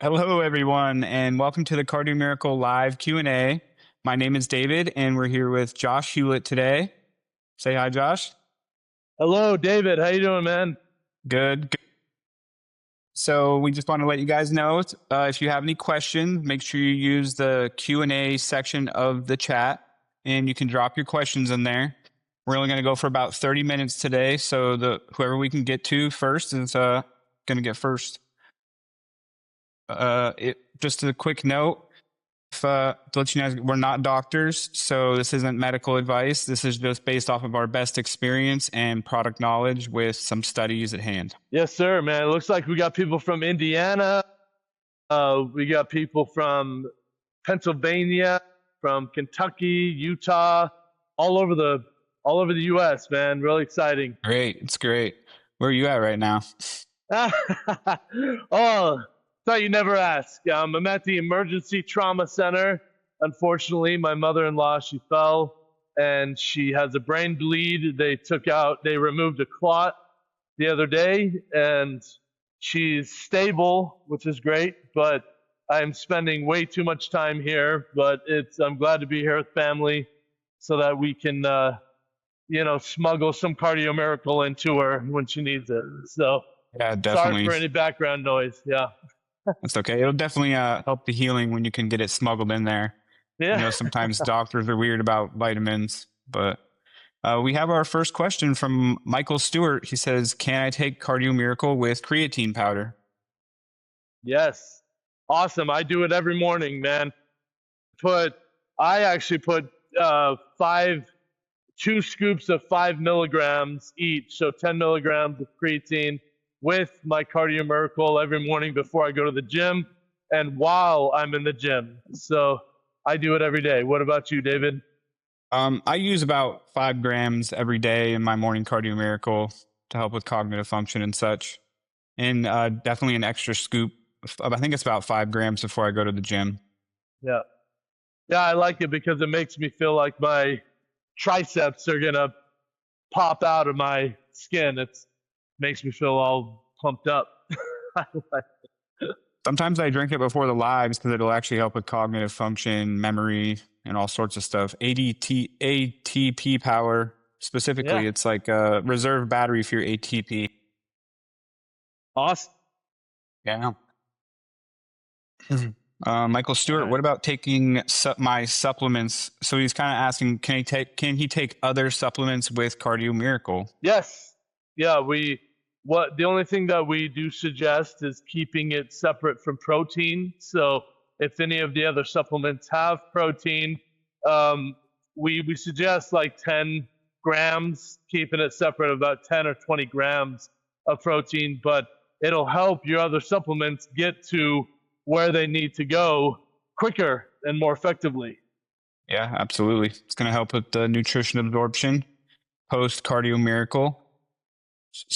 Hello, everyone, and welcome to the Cardio Miracle Live Q&A. My name is David, and we're here with Josh Hewlett today. Say hi, Josh. Hello, David. How you doing, man? Good. So we just want to let you guys know, if you have any questions, make sure you use the Q&A section of the chat, and you can drop your questions in there. We're only going to go for about 30 minutes today, so whoever we can get to first is going to get first. Just a quick note, to let you know, we're not doctors, so this isn't medical advice. This is just based off of our best experience and product knowledge with some studies at hand. Yes, sir, man. It looks like we got people from Indiana. We got people from Pennsylvania, from Kentucky, Utah, all over the U.S., man. Really exciting. Great. It's great. Where are you at right now? Oh, thought you'd never ask. I'm at the emergency trauma center. Unfortunately, my mother-in-law, she fell and she has a brain bleed. They removed a clot the other day, and she's stable, which is great, but I'm spending way too much time here. But I'm glad to be here with family so that we can, smuggle some cardio miracle into her when she needs it. So yeah, definitely. Sorry for any background noise. Yeah. That's okay. It'll definitely help the healing when you can get it smuggled in there. Yeah. I know sometimes doctors are weird about vitamins, but we have our first question from Michael Stewart. He says, can I take Cardio Miracle with creatine powder? Yes. Awesome. I do it every morning, man. I actually put 2 scoops of 5 milligrams each, so 10 milligrams of creatine with my Cardio Miracle every morning before I go to the gym and while I'm in the gym. So I do it every day. What about you, David? I use about 5 grams every day in my morning Cardio Miracle to help with cognitive function and such. And definitely an extra scoop. I think it's about 5 grams before I go to the gym. Yeah. Yeah, I like it because it makes me feel like my triceps are going to pop out of my skin. It makes me feel all pumped up. Sometimes I drink it before the lives because it'll actually help with cognitive function, memory, and all sorts of stuff. ATP power specifically. Yeah. It's like a reserve battery for your ATP. Awesome. Yeah. Michael Stewart, what about taking my supplements? So he's kind of asking, can he take other supplements with Cardio Miracle? Yes. Yeah, the only thing that we do suggest is keeping it separate from protein. So if any of the other supplements have protein, we suggest like 10 grams, keeping it separate, about 10 or 20 grams of protein, but it'll help your other supplements get to where they need to go quicker and more effectively. Yeah, absolutely. It's going to help with the nutrition absorption post Cardio Miracle.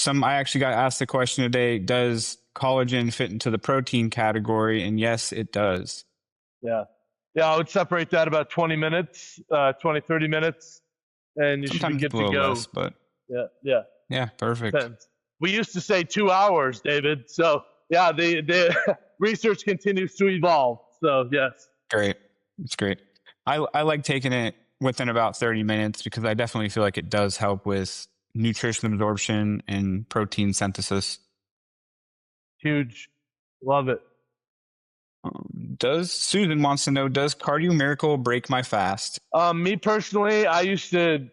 I actually got asked the question today, does collagen fit into the protein category? And yes, it does. Yeah. Yeah, I would separate that about 20 minutes, 30 minutes, and you sometimes should be good to go. Less, but yeah, perfect. Depends. We used to say 2 hours, David. So yeah, the research continues to evolve. So yes. Great. It's great. I like taking it within about 30 minutes because I definitely feel like it does help with nutrition absorption and protein synthesis. Huge. Love it. Susan wants to know, does Cardio Miracle break my fast? Me personally, I used to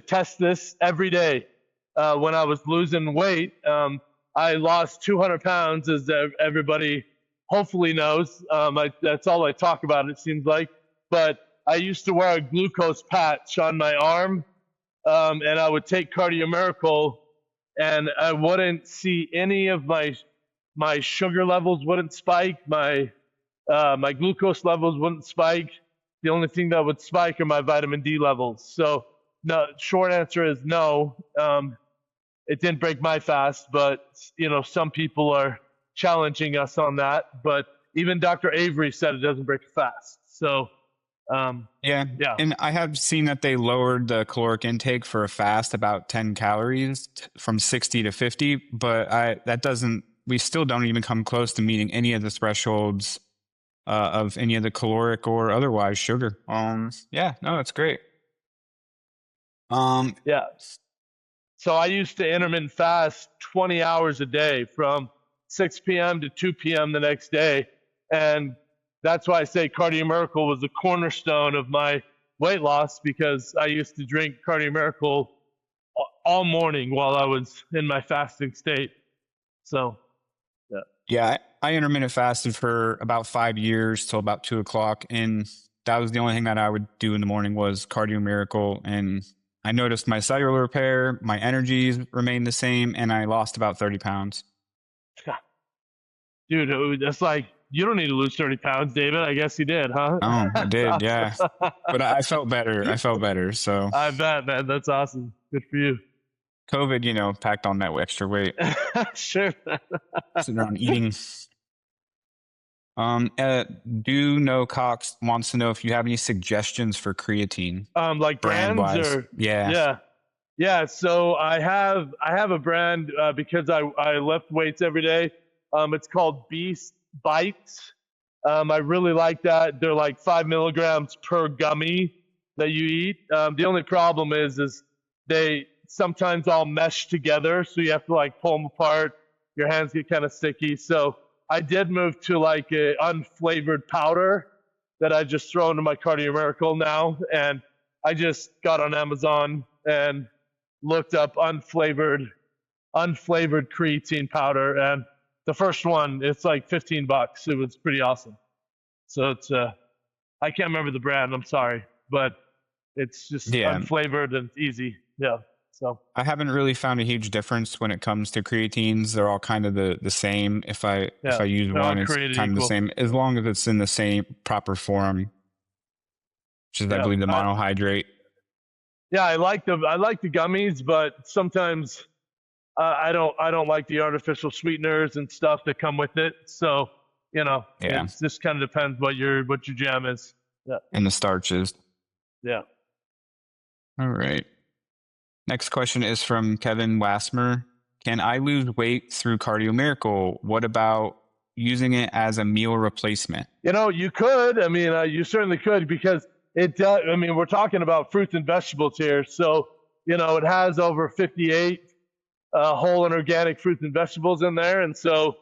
test this every day when I was losing weight. I lost 200 pounds, as everybody hopefully knows. That's all I talk about, it seems like. But I used to wear a glucose patch on my arm, and I would take Cardio Miracle, and I wouldn't see any of my sugar levels wouldn't spike, my glucose levels wouldn't spike. The only thing that would spike are my vitamin D levels. So, no, short answer is no. It didn't break my fast, but some people are challenging us on that. But even Dr. Avery said it doesn't break a fast. So, yeah. And I have seen that they lowered the caloric intake for a fast about 10 calories from 60 to 50, but that doesn't we still don't even come close to meeting any of the thresholds of any of the caloric or otherwise sugar. Yeah, no, that's great. Yeah. So I used to intermittent fast 20 hours a day from 6 p.m. to 2 p.m. the next day. And that's why I say Cardio Miracle was the cornerstone of my weight loss, because I used to drink Cardio Miracle all morning while I was in my fasting state. So, yeah. Yeah, I intermittent fasted for about 5 years till about 2 o'clock. And that was the only thing that I would do in the morning was Cardio Miracle. And I noticed my cellular repair, my energies remained the same, and I lost about 30 pounds. Dude, that's like, you don't need to lose 30 pounds, David. I guess you did, huh? Oh, I did, yeah. But I felt better. I felt better. So I bet, man. That's awesome. Good for you. COVID, packed on that extra weight. Sure. Sitting around eating. Do know Cox wants to know if you have any suggestions for creatine. Like brands brand-wise. or Yeah. So I have a brand because I lift weights every day. It's called Beast Bites. I really like that. They're like 5 milligrams per gummy that you eat. The only problem is they sometimes all mesh together, so you have to like pull them apart. Your hands get kind of sticky. So I did move to like a unflavored powder that I just throw into my Cardio Miracle now, and I just got on Amazon and looked up unflavored creatine powder, and the first one, it's like $15. It was pretty awesome. So it's I can't remember the brand, I'm sorry, but it's just unflavored and easy. Yeah. So I haven't really found a huge difference when it comes to creatines. They're all kind of the same. If I use one, it's kind of the same, as long as it's in the same proper form, which is I believe the monohydrate. Yeah, I like the gummies, but sometimes I don't like the artificial sweeteners and stuff that come with it. So it just kind of depends what your jam is. Yeah. And the starches. Yeah. All right. Next question is from Kevin Wassmer. Can I lose weight through Cardio Miracle? What about using it as a meal replacement? You could. I mean, you certainly could, because it does. I mean, we're talking about fruits and vegetables here. So, it has over 58 whole and organic fruits and vegetables in there. And so,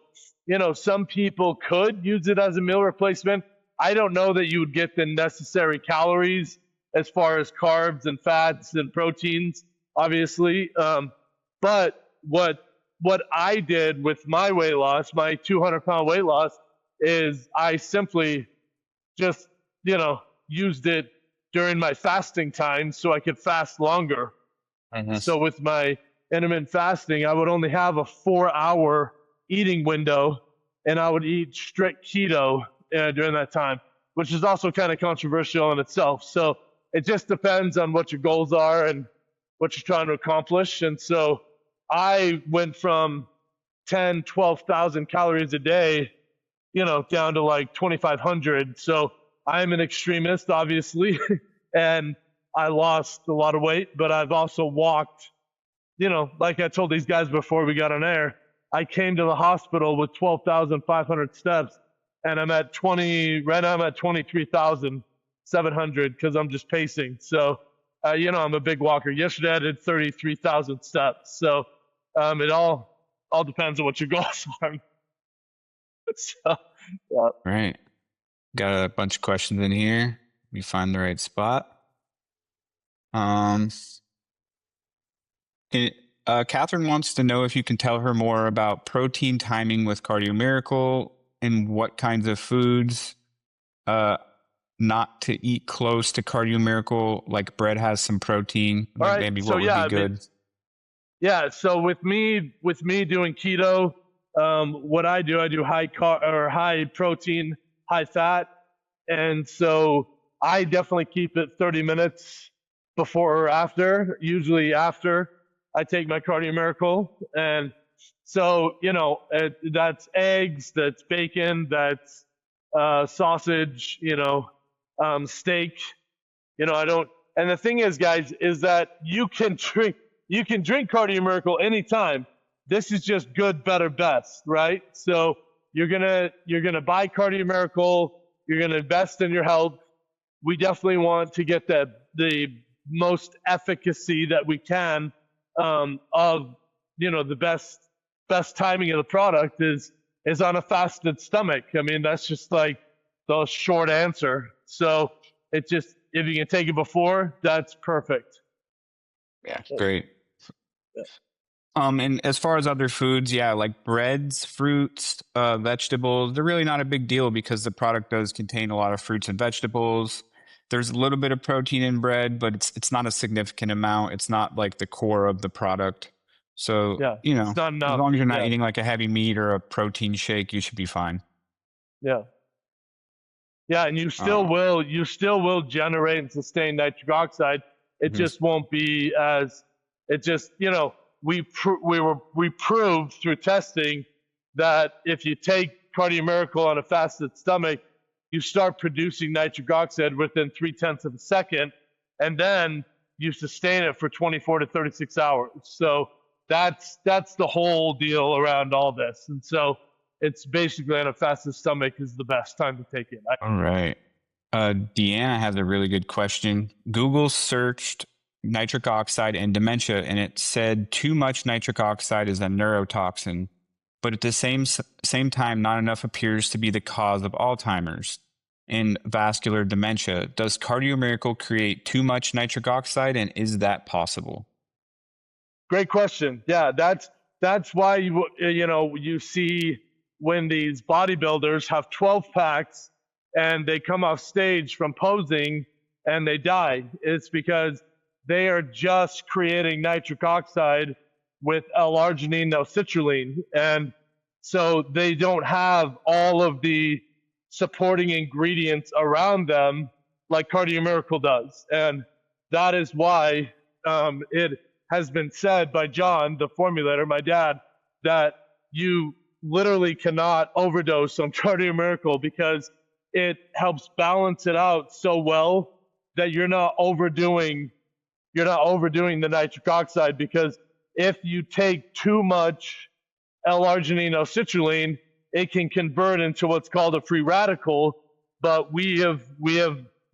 some people could use it as a meal replacement. I don't know that you would get the necessary calories as far as carbs and fats and proteins, obviously. But what I did with my weight loss, my 200-pound weight loss, is I simply just, used it during my fasting time so I could fast longer. Mm-hmm. So with my intermittent fasting, I would only have a 4-hour eating window, and I would eat strict keto during that time, which is also kind of controversial in itself. So it just depends on what your goals are and what you're trying to accomplish. And so I went from 10, 12,000 calories a day, down to like 2,500. So I'm an extremist, obviously, and I lost a lot of weight, but I've also walked, like I told these guys before we got on air, I came to the hospital with 12,500 steps, and right now I'm at 23,700 because I'm just pacing. So, I'm a big walker. Yesterday I did 33,000 steps. So it all depends on what your goals are. So, yeah. Right. Got a bunch of questions in here. Let me find the right spot. Catherine wants to know if you can tell her more about protein timing with Cardio Miracle and what kinds of foods not to eat close to Cardio Miracle, like bread has some protein. Like maybe what would be good. So with me doing keto, what I do high protein, high fat, and so I definitely keep it 30 minutes before or after, usually after I take my Cardio Miracle. And so, that's eggs, that's bacon, that's sausage, steak. And the thing is, guys, is that you can drink Cardio Miracle anytime, this is just good, better, best, right? So you're gonna buy Cardio Miracle, you're gonna invest in your health. We definitely want to get the most efficacy that we can of the best timing of the product is on a fasted stomach. I mean, that's just like the short answer. So it's just, if you can take it before, that's perfect. Yeah, great. And as far as other foods, yeah, like breads, fruits, vegetables, they're really not a big deal because the product does contain a lot of fruits and vegetables. There's a little bit of protein in bread, but it's not a significant amount. It's not like the core of the product. So, Yeah, it's not as enough. long as you're not Yeah. eating like a heavy meat or a protein shake, you should be fine. Yeah. Yeah, and you still will generate and sustain nitric oxide. It just won't be as, it just, we proved through testing that if you take Cardio Miracle on a fasted stomach, you start producing nitric oxide within 0.3 of a second, and then you sustain it for 24 to 36 hours. So that's the whole deal around all this. And so it's basically on a fasted stomach is the best time to take it. All right. Deanna has a really good question. Google searched nitric oxide and dementia, and it said too much nitric oxide is a neurotoxin, but at the same time, not enough appears to be the cause of Alzheimer's and vascular dementia. Does Cardio Miracle create too much nitric oxide, and is that possible? Great question. Yeah, that's why you see when these bodybuilders have 12 packs and they come off stage from posing and they die. It's because they are just creating nitric oxide with L-arginine, L-citrulline, and so they don't have all of the supporting ingredients around them like Cardio Miracle does, and that is why it has been said by John, the formulator, my dad, that you literally cannot overdose on Cardio Miracle because it helps balance it out so well that you're not overdoing the nitric oxide, because if you take too much L-arginine or citrulline, it can convert into what's called a free radical, but we have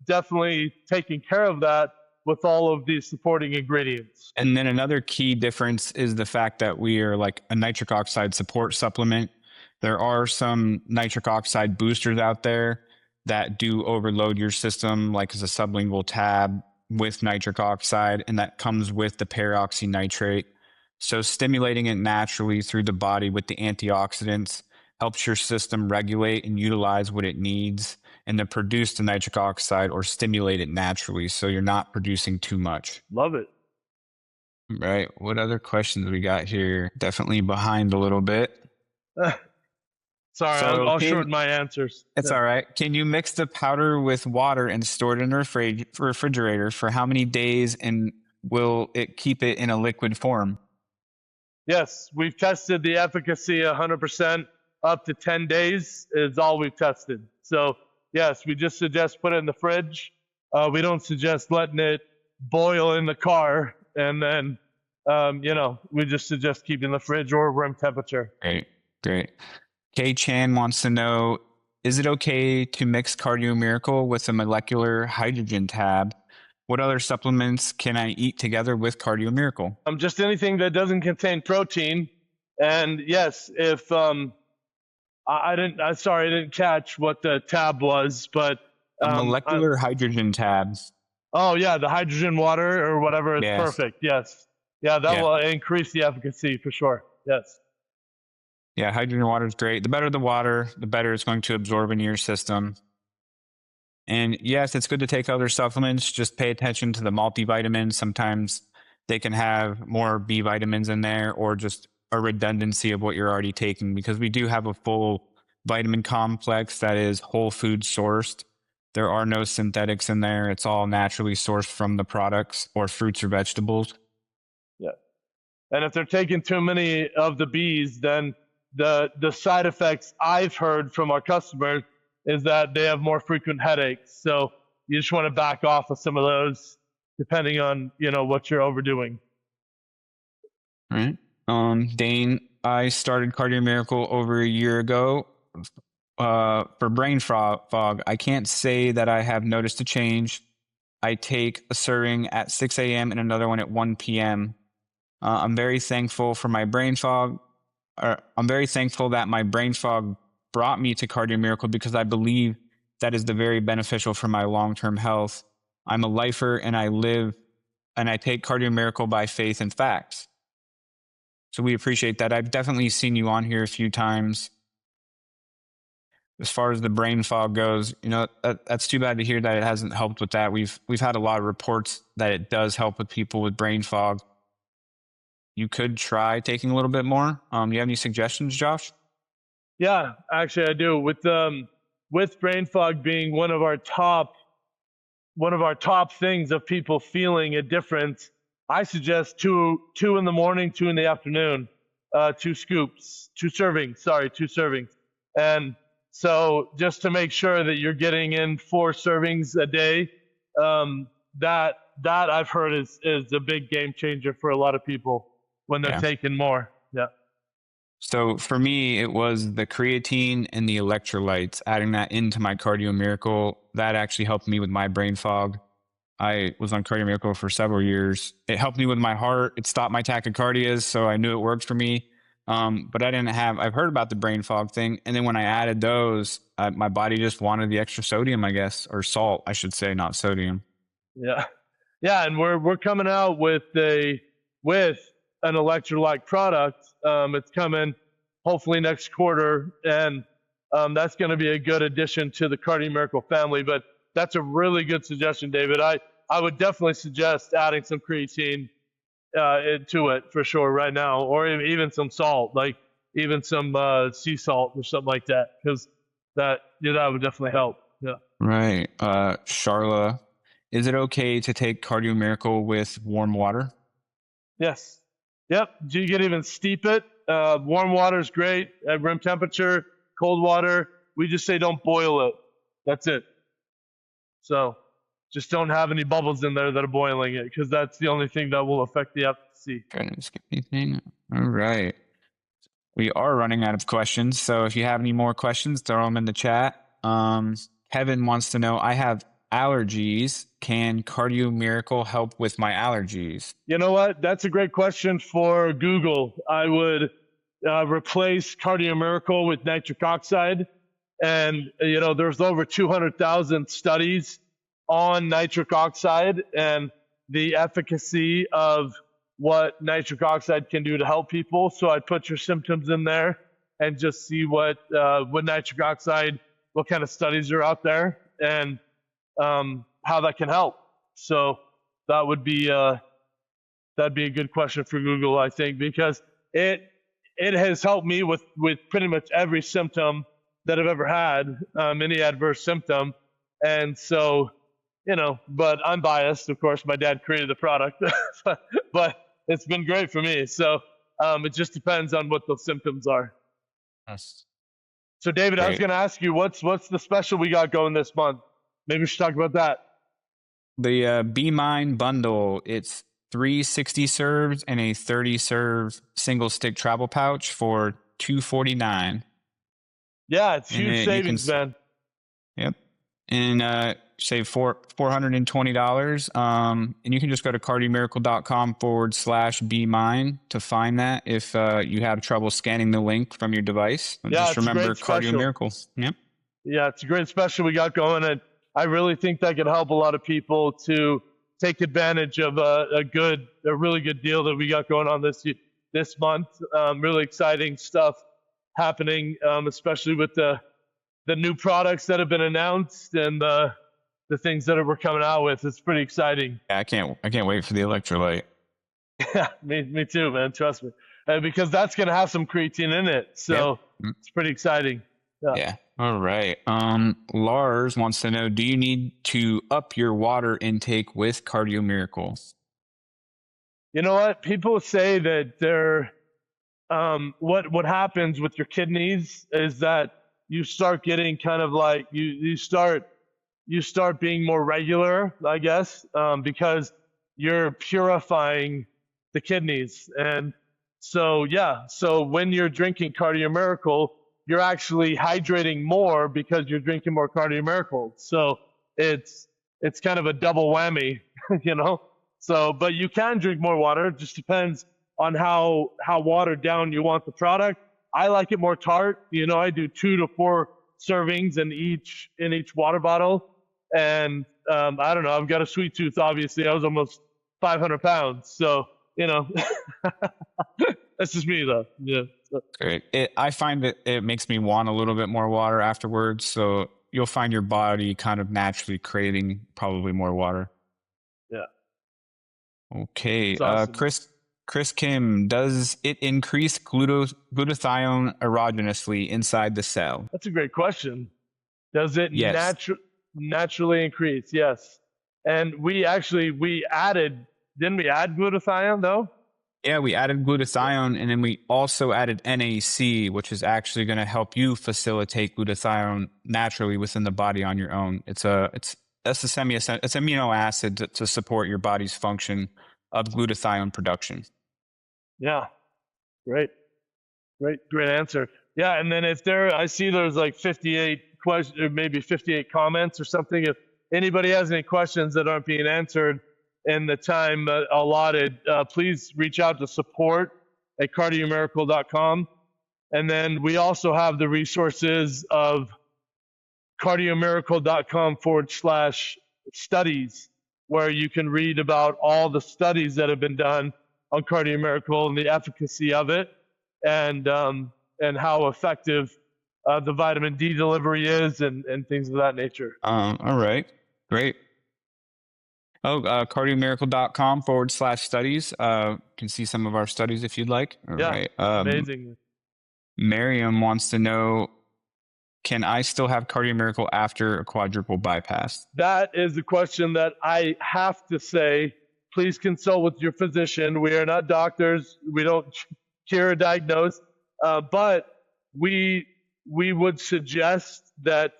definitely taken care of that with all of these supporting ingredients. And then another key difference is the fact that we are like a nitric oxide support supplement. There are some nitric oxide boosters out there that do overload your system, like as a sublingual tab with nitric oxide, and that comes with the peroxynitrate. So stimulating it naturally through the body with the antioxidants helps your system regulate and utilize what it needs and to produce the nitric oxide or stimulate it naturally, so you're not producing too much. Love it. Right. What other questions we got here? Definitely behind a little bit. Sorry, So I'll shorten my answers. It's all right. Can you mix the powder with water and store it in a refrigerator for how many days, and will it keep it in a liquid form? Yes, we've tested the efficacy 100%. Up to 10 days is all we've tested. So yes, we just suggest put it in the fridge. We don't suggest letting it boil in the car, and then we just suggest keeping the fridge or room temperature. Great. Kay Chan wants to know, is it okay to mix Cardio Miracle with a molecular hydrogen tab? What other supplements can I eat together with Cardio Miracle? Just anything that doesn't contain protein. And yes, if I didn't catch what the tab was, but molecular hydrogen tabs. Oh yeah, the hydrogen water or whatever is perfect. Yes. Yeah, that will increase the efficacy for sure. Yes. Yeah, hydrogen water is great. The better the water, the better it's going to absorb into your system. And yes, it's good to take other supplements. Just pay attention to the multivitamins. Sometimes they can have more B vitamins in there, or just a redundancy of what you're already taking, because we do have a full vitamin complex that is whole food sourced. There are no synthetics in there. It's all naturally sourced from the products or fruits or vegetables. Yeah. And if they're taking too many of the Bs, then the side effects I've heard from our customers is that they have more frequent headaches. So you just want to back off of some of those depending on, what you're overdoing. Right. Dane, I started Cardio Miracle over a year ago for brain fog. I can't say that I have noticed a change. I take a serving at 6 a.m. and another one at 1 p.m. I'm very thankful for my brain fog. I'm very thankful that my brain fog brought me to Cardio Miracle because I believe that is the very beneficial for my long-term health. I'm a lifer and I take Cardio Miracle by faith and facts. So we appreciate that. I've definitely seen you on here a few times. As far as the brain fog goes, that's too bad to hear that it hasn't helped with that. We've had a lot of reports that it does help with people with brain fog. You could try taking a little bit more. Do you have any suggestions, Josh? Yeah, actually I do. With brain fog being one of our top things of people feeling a difference, I suggest two in the morning, 2 in the afternoon, 2 servings. And so just to make sure that you're getting in 4 servings a day, that I've heard is a big game changer for a lot of people when they're taking more. Yeah. So for me, it was the creatine and the electrolytes, adding that into my Cardio Miracle. That actually helped me with my brain fog. I was on Cardio Miracle for several years. It helped me with my heart. It stopped my tachycardias, so I knew it worked for me. But I've heard about the brain fog thing. And then when I added those, my body just wanted the extra sodium, I guess, or salt, I should say, not sodium. Yeah. Yeah. And we're coming out with an electrolyte product. It's coming hopefully next quarter. And that's going to be a good addition to the Cardio Miracle family. But that's a really good suggestion, David. I would definitely suggest adding some creatine to it for sure right now, or even some salt, like even some sea salt or something like that, because that would definitely help. Yeah. Right. Charla, is it okay to take Cardio Miracle with warm water? Yes. Yep. You can even steep it. Warm water is great at room temperature. Cold water, we just say don't boil it. That's it. So just don't have any bubbles in there that are boiling it, because that's the only thing that will affect the efficacy. Trying to skip anything. All right. We are running out of questions, so if you have any more questions, throw them in the chat. Kevin wants to know, I have allergies. Can Cardio Miracle help with my allergies? You know what? That's a great question for Google. I would replace Cardio Miracle with nitric oxide. And, there's over 200,000 studies on nitric oxide and the efficacy of what nitric oxide can do to help people. So I'd put your symptoms in there and just see what nitric oxide, what kind of studies are out there, and how that can help. So that would be that'd be a good question for Google, I think, because it has helped me with pretty much every symptom that I've ever had, any adverse symptom. And so, but I'm biased, of course. My dad created the product, but it's been great for me. So it just depends on what those symptoms are. Yes. So David, I was going to ask you, what's the special we got going this month? Maybe we should talk about that. The Be Mine bundle, it's 3 60 serves and a 30 serve single stick travel pouch for $249. Yeah, it's huge savings, man. Yep. And save $420. And you can just go to cardiomiracle.com/be mine to find that if you have trouble scanning the link from your device. Just remember Cardio Miracle. Yep. Yeah, it's a great special we got going, and I really think that could help a lot of people to take advantage of a really good deal that we got going on this month. Really exciting stuff happening, especially with the new products that have been announced and the things that we're coming out with. It's pretty exciting. Yeah, I can't wait for the electrolyte. Yeah, me too, man. Trust me, because that's gonna have some creatine in it, so It's pretty exciting. Yeah. All right. Lars wants to know, do you need to up your water intake with Cardio Miracle? You know what? People say that they're what happens with your kidneys is that you start getting kind of like you start being more regular, I guess, because you're purifying the kidneys. And So yeah, so when you're drinking Cardio Miracle, you're actually hydrating more because you're drinking more Cardio Miracle. So it's kind of a double whammy, you know. So, but you can drink more water. It just depends on how watered down you want the product. I like it more tart. You know, I do 2 to 4 servings in each water bottle, and I don't know. I've got a sweet tooth. Obviously, I was almost 500 pounds. So you know, that's just me though. Yeah. So, Great. I find that it makes me want a little bit more water afterwards. So you'll find your body kind of naturally craving probably more water. yeah. Okay. It's awesome. Chris Kim, does it increase glutathione erogenously inside the cell? That's a great question. Does it Yes. naturally increase? Yes. And we added, didn't we add glutathione though? Yeah, we added glutathione, and then we also added NAC, which is actually going to help you facilitate glutathione naturally within the body on your own. It's amino acid to support your body's function of glutathione production. Yeah. Great answer. Yeah. And then I see there's like 58 questions, or maybe 58 comments or something. If anybody has any questions that aren't being answered in the time allotted, please reach out to support@cardiomiracle.com. And then we also have the resources of cardiomiracle.com/studies, where you can read about all the studies that have been done on Cardio Miracle and the efficacy of it, and how effective the vitamin D delivery is, and things of that nature. All right, great. Oh, cardiomiracle.com/studies. Can see some of our studies if you'd like. All Yeah, right. amazing. Miriam wants to know, can I still have Cardio Miracle after a quadruple bypass? That is a question that I have to say, please consult with your physician. We are not doctors. We don't cure or diagnose, but we would suggest that,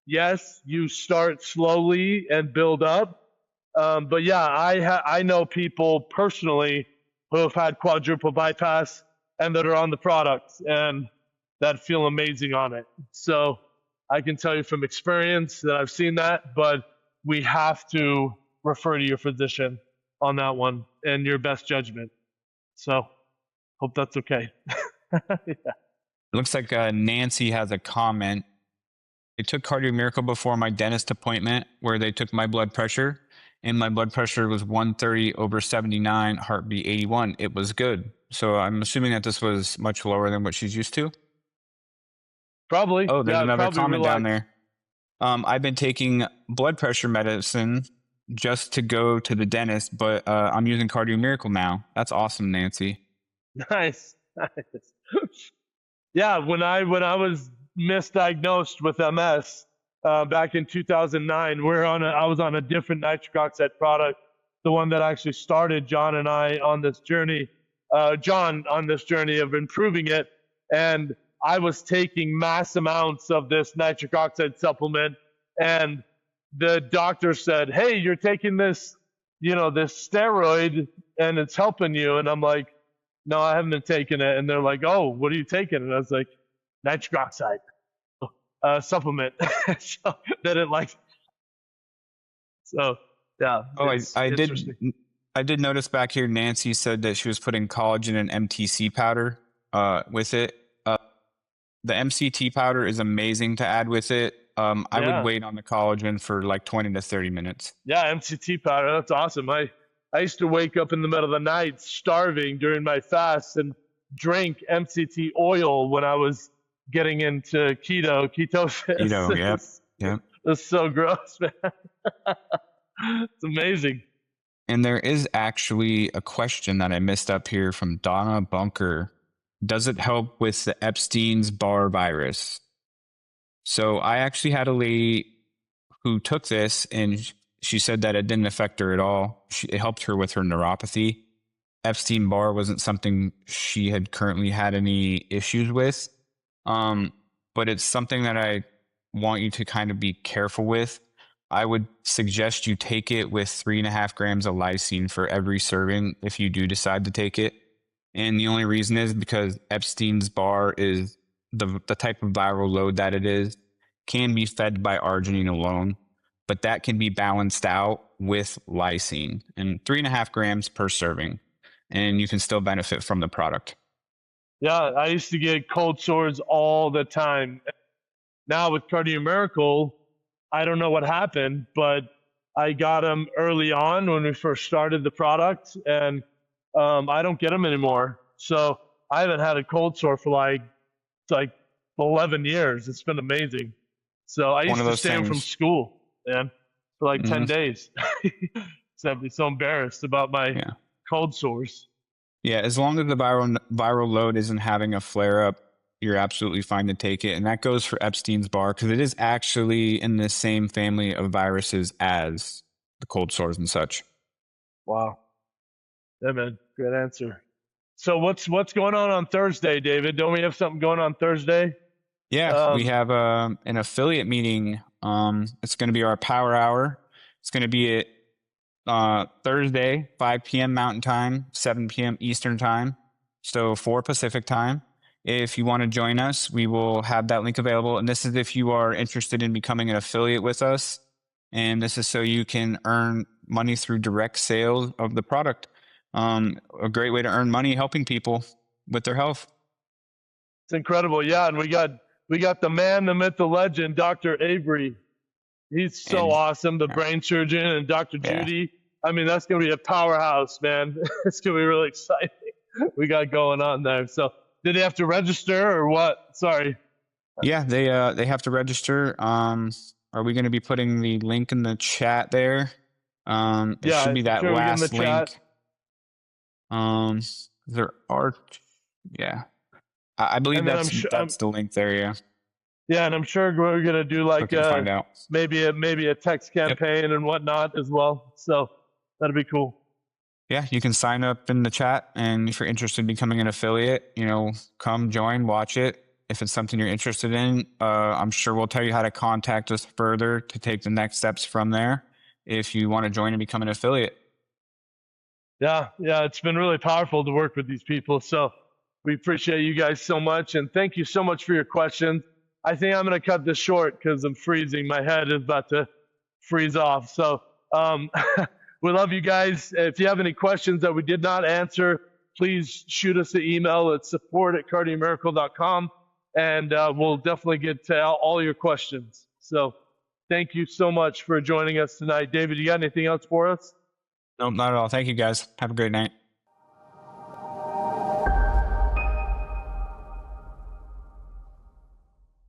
yes, you start slowly and build up. But yeah, I know people personally who have had quadruple bypass and that are on the product and that feel amazing on it. So I can tell you from experience that I've seen that, but we have to refer to your physician on that one and your best judgment. So hope that's okay. Yeah. It looks like Nancy has a comment. I took Cardio Miracle before my dentist appointment where they took my blood pressure, and my blood pressure was 130/79, heartbeat 81. It was good. So I'm assuming that this was much lower than what she's used to. Probably. Oh, there's another comment down relax. there. I've been taking blood pressure medicine just to go to the dentist, but I'm using Cardio Miracle now. That's awesome, Nancy. Nice. Yeah, when I was misdiagnosed with MS back in 2009, I was on a different nitric oxide product, the one that actually started John and I on this journey. John on this journey of improving it, and I was taking mass amounts of this nitric oxide supplement, and the doctor said, "Hey, you're taking this, this steroid, and it's helping you." And I'm like, "No, I haven't been taking it." And they're like, "Oh, what are you taking?" And I was like, "Nitric oxide supplement." So they didn't like. So yeah. Oh, I did notice back here. Nancy said that she was putting collagen and MTC powder with it. The MCT powder is amazing to add with it. I would wait on the collagen for like 20 to 30 minutes. Yeah, MCT powder. That's awesome. I used to wake up in the middle of the night starving during my fast and drink MCT oil when I was getting into ketosis. Keto, yep. That's so gross, man. It's amazing. And there is actually a question that I missed up here from Donna Bunker. Does it help with the Epstein's-Barr virus? So I actually had a lady who took this, and she said that it didn't affect her at all. It helped her with her neuropathy. Epstein-Barr wasn't something she had currently had any issues with, but it's something that I want you to kind of be careful with. I would suggest you take it with 3.5 grams of lysine for every serving if you do decide to take it. And the only reason is because Epstein's bar is the type of viral load that it is, can be fed by arginine alone, but that can be balanced out with lysine and 3.5 grams per serving. And you can still benefit from the product. Yeah, I used to get cold sores all the time. Now with Cardio Miracle, I don't know what happened, but I got them early on when we first started the product, and I don't get them anymore. So I haven't had a cold sore for like 11 years. It's been amazing. So I One used of to those stay home from things. school, man, for like 10 Mhm. days. So I'd be so embarrassed about my Yeah. cold sores. Yeah, as long as the viral load isn't having a flare up, you're absolutely fine to take it. And that goes for Epstein's Barr because it is actually in the same family of viruses as the cold sores and such. Wow. Yeah, man. Good answer. So what's going on Thursday, David? Don't we have something going on Thursday? Yeah, we have an affiliate meeting. It's going to be our power hour. It's going to be at Thursday, 5 p.m. Mountain Time, 7 p.m. Eastern Time, so 4 Pacific Time. If you want to join us, we will have that link available. And this is if you are interested in becoming an affiliate with us. And this is so you can earn money through direct sales of the product. A great way to earn money helping people with their health. It's incredible. Yeah, and we got the man, the myth, the legend, Dr. Avery. He's so And awesome, the brain surgeon, and Dr. yeah, Judy. I mean, that's going to be a powerhouse, man. It's going to be really exciting. We got going on there. So, did they have to register or what? Sorry. yeah, they have to register. Are we going to be putting the link in the chat there? It Yeah, should be that sure. We get in the last link. chat. There are, yeah, I believe And then that's the link there. Yeah, yeah, and I'm sure we're gonna do like we can find out. maybe a text campaign and whatnot as well. So that'd be cool. Yeah, you can sign up in the chat, and if you're interested in becoming an affiliate, come join, watch it. If it's something you're interested in, I'm sure we'll tell you how to contact us further to take the next steps from there if you want to join and become an affiliate. Yeah, it's been really powerful to work with these people. So we appreciate you guys so much, and thank you so much for your questions. I think I'm going to cut this short because I'm freezing. My head is about to freeze off. So we love you guys. If you have any questions that we did not answer, please shoot us an email at support@cardiomiracle.com, and we'll definitely get to all your questions. So thank you so much for joining us tonight. David, you got anything else for us? Nope, not at all. Thank you, guys. Have a great night.